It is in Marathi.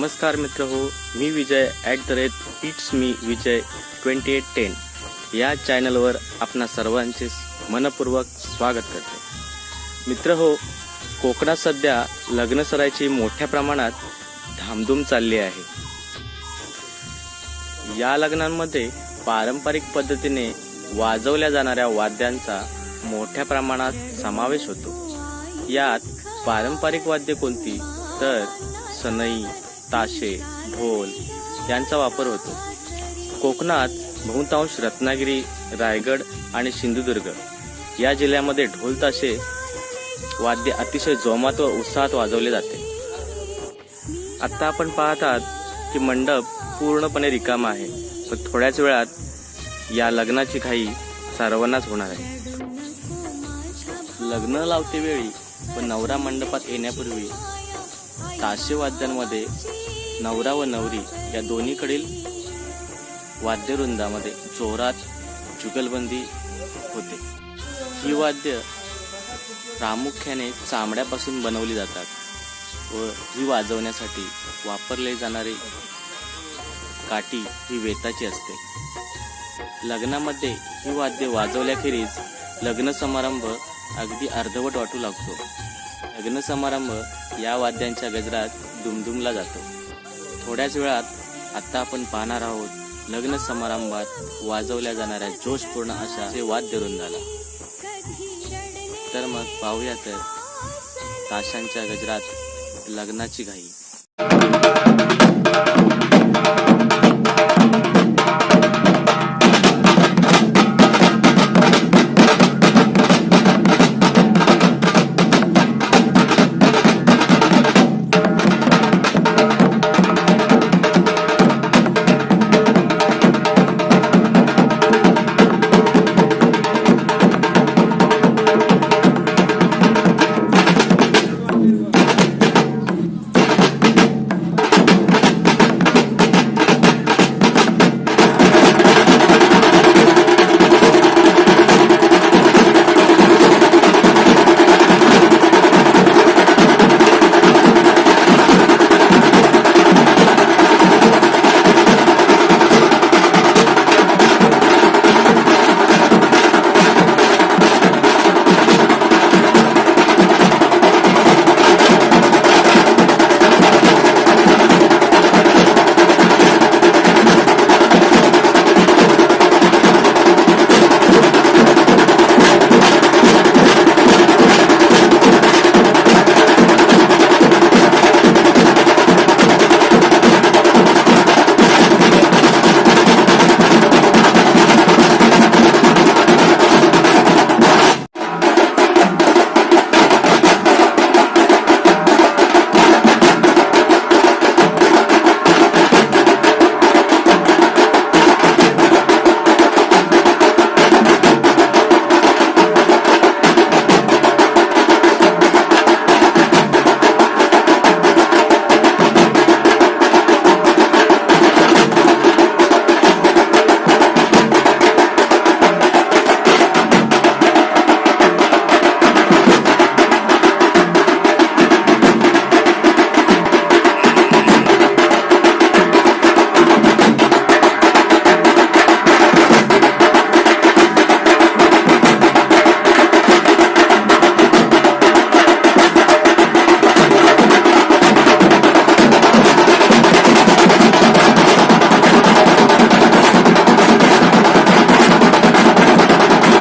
नमस्कार मित्र हो, मी विजय @इट्स मी विजय 2810 या चॅनलवर आपणा सर्वांचे मनपूर्वक स्वागत करतो। मित्र हो, कोकणात सध्या लग्न सराईची मोठ्या प्रमाणात धामधूम चालली आहे। या लग्नांमध्ये पारंपरिक पद्धतीने वाजवल्या जाणाऱ्या वाद्यांचा मोठ्या प्रमाणात समावेश होतो। यात पारंपरिक वाद्ये कोणती तर सनई, ताशे, ढोल यांचा वापर होतो। कोकणात बहुतांश रत्नागिरी, रायगड आणि सिंधुदुर्ग या जिल्ह्यामध्ये ढोल ताशे वाद्य अतिशय जोमात व उत्साहात वाजवले जाते। आता आपण पाहत आहात की मंडप पूर्णपणे रिकामा आहे, पण थोड्याच वेळात या लग्नाची घाई सर्वांनाच होणार आहे। लग्न लावते वेळी व नवरा मंडपात येण्यापूर्वी ताशे वाद्यांमध्ये नवरा व नवरी या दोन्हीकडील वाद्यवृंदामध्ये जोरात जुगलबंदी होते। ही वाद्य प्रामुख्याने चामड्यापासून बनवली जातात व ही वाजवण्यासाठी वापरले जाणारी काठी ही वेताची असते। लग्नामध्ये ही वाद्य वाजवल्याखेरीज लग्न समारंभ अगदी अर्धवट वाटू लागतो। लग्न समारंभ या वाद्यांच्या गजरात दुमदुमला जातो। थोड्याच वेळात आता आपण पाहणार आहोत लग्न समारंभात वाजवल्या जाणाऱ्या जोशपूर्ण अशा वाद्यवृंदाला। तर मग पाहूया तर ताशांच्या गजरात लग्नाची घाई।